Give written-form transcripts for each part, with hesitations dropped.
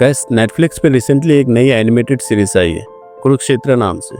Gas Netflix पे recently एक नई एनिमेटेड सीरीज आई है कुरुक्षेत्र नाम से।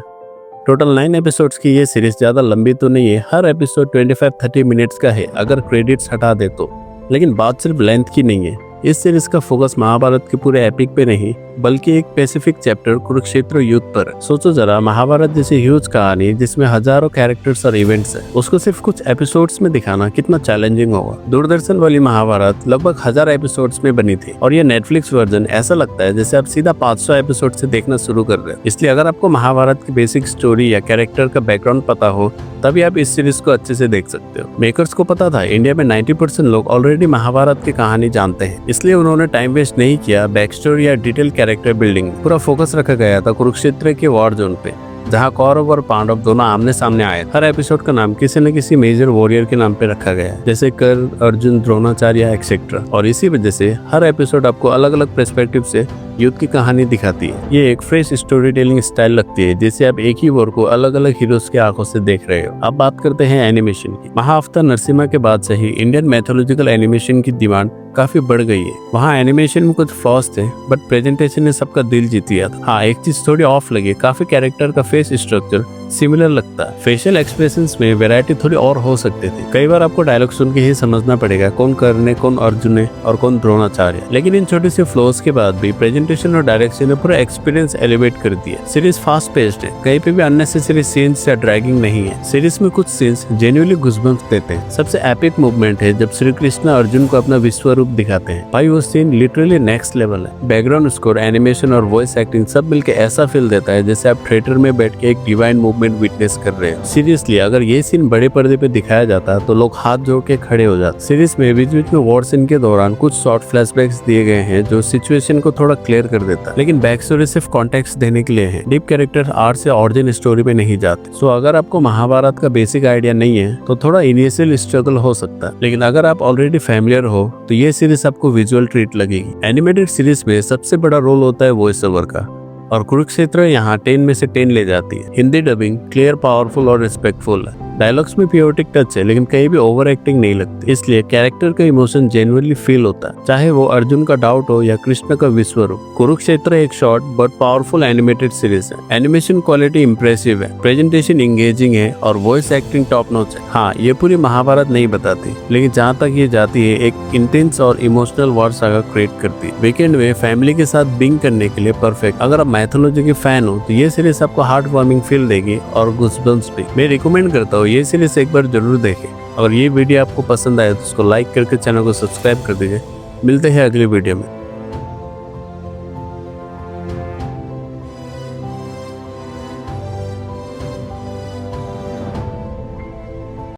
टोटल 9 एपिसोड्स की ये सीरीज ज़्यादा लंबी तो नहीं है, हर एपिसोड 25-30 मिनट्स का है अगर क्रेडिट्स हटा दे तो। लेकिन बात सिर्फ लेंथ की नहीं है, इस सीरीज का फोकस महाभारत के पूरे एपिक पे नहीं बल्कि एक स्पेसिफिक चैप्टर कुरुक्षेत्र युद्ध पर है। सोचो जरा, महाभारत जैसी ह्यूज कहानी जिसमें हजारों कैरेक्टर्स और इवेंट्स है, उसको सिर्फ कुछ एपिसोड्स में दिखाना कितना चैलेंजिंग होगा। दूरदर्शन वाली महाभारत लगभग 1000 एपिसोड्स में बनी थी और ये नेटफ्लिक्स वर्जन ऐसा लगता है जैसे आप सीधा 500 एपिसोड से देखना शुरू कर रहे हो। इसलिए अगर आपको महाभारत की बेसिक स्टोरी या कैरेक्टर का बैकग्राउंड पता हो तभी आप इस सीरीज को अच्छे से देख सकते हो। मेकर्स को पता था इंडिया में 90% लोग ऑलरेडी महाभारत की कहानी जानते हैं, इसलिए उन्होंने टाइम वेस्ट नहीं किया बैक स्टोरी या डिटेल कैरेक्टर बिल्डिंग। पूरा फोकस रखा गया था कुरुक्षेत्र के वॉर जोन पे, जहाँ कौरव और पांडव दोनों आमने सामने आए। हर एपिसोड का नाम किसी न किसी मेजर वॉरियर के नाम पे रखा गया है, जैसे कर्ण, अर्जुन, द्रोणाचार्य एक्सेट्रा। और इसी वजह से हर एपिसोड आपको अलग अलग पर्सपेक्टिव से युद्ध की कहानी दिखाती है। ये एक फ्रेश स्टोरी टेलिंग स्टाइल लगती है, जैसे आप एक ही वॉर को अलग अलग हीरोज के आंखों से देख रहे हो। अब बात करते हैं एनिमेशन की। महाअवतार नरसिम्हा के बाद से ही इंडियन मैथोलॉजिकल एनिमेशन की डिमांड काफी बढ़ गई है। वहाँ एनिमेशन में कुछ फ्लॉज थे बट प्रेजेंटेशन ने सबका दिल जीत लिया था। हाँ, एक चीज थोड़ी ऑफ लगी, काफी कैरेक्टर का फेस स्ट्रक्चर सिमिलर लगता है। फेशियल एक्सप्रेशंस में वैरायटी थोड़ी और हो सकते थे। कई बार आपको डायलॉग सुन के ही समझना पड़ेगा कौन कर्ण है, कौन अर्जुन है और कौन द्रोणाचार्य। लेकिन इन छोटी सी फ्लॉज के बाद भी प्रेजेंटेशन और डायरेक्शन ने पूरा एक्सपीरियंस एलिवेट कर दिया। सीरीज फास्ट पेस्ड है, कहीं पे भी अननेसेसरी सीन्स या ड्रैगिंग नहीं है। सीरीज में कुछ सीन्स जेन्युइनली गूज़बम्प्स देते हैं। सबसे एपिक मूवमेंट है जब श्री कृष्ण अर्जुन को अपना विश्व रूप दिखाते हैं। भाई वो सीन लिटरली नेक्स्ट लेवल है। बैकग्राउंड स्कोर, एनिमेशन और वॉइस एक्टिंग सब मिलकर ऐसा फील देता है जैसे आप थिएटर में बैठ के एक डिवाइन मूवमेंट विटनेस कर रहे हो। सीरियसली अगर ये सीन बड़े पर्दे पे दिखाया जाता तो लोग हाथ जोड़ के खड़े हो जाते। सीरीज में बीच बीच में वॉर सीन के दौरान कुछ शॉर्ट फ्लैशबैक्स दिए गए हैं जो सिचुएशन को थोड़ा क्लियर कर देता है, लेकिन बैक स्टोरी सिर्फ कॉन्टेक्स्ट देने के लिए है। डीप कैरेक्टर आर्ट से ऑरिजिन स्टोरी में नहीं जाते। सो अगर आपको महाभारत का बेसिक आइडिया नहीं है तो थोड़ा इनिशियल स्ट्रगल हो सकता है, लेकिन अगर आप ऑलरेडी फैमिलियर हो तो ये सीरीज आपको विजुअल ट्रीट लगेगी। एनिमेटेड सीरीज में सबसे बड़ा रोल होता है वॉइस ओवर का, और कुरुक्षेत्र यहाँ 10 में से 10 ले जाती है। हिंदी डबिंग क्लियर, पावरफुल और रिस्पेक्टफुल है। डायलॉग्स में पियोटिक टच है लेकिन कहीं भी ओवर एक्टिंग नहीं लगती, इसलिए कैरेक्टर का इमोशन जेन्युइनली फील होता है, चाहे वो अर्जुन का डाउट हो या कृष्ण का विश्व रूप। कुरुक्षेत्र एक short but powerful animated series है। एनिमेशन क्वालिटी इंप्रेसिव है, प्रेजेंटेशन इंगेजिंग है और वॉइस एक्टिंग टॉप नॉच है। हाँ, ये पूरी महाभारत नहीं बताती, लेकिन जहाँ तक ये जाती है एक इंटेंस और इमोशनल वॉर सागा क्रिएट करती है। वीकेंड में फैमिली के साथ बिंग करने के लिए परफेक्ट। अगर आप मैथोलॉजी के फैन हो तो ये सीरीज आपको हार्ट वार्मिंग फील देगी और गूज़बम्प्स भी। मैं रिकमेंड करता हूँ ये सीरीज एक बार जरूर देखें। अगर ये वीडियो आपको पसंद आए तो उसको लाइक करके चैनल को सब्सक्राइब कर दीजिए। मिलते हैं अगली वीडियो में।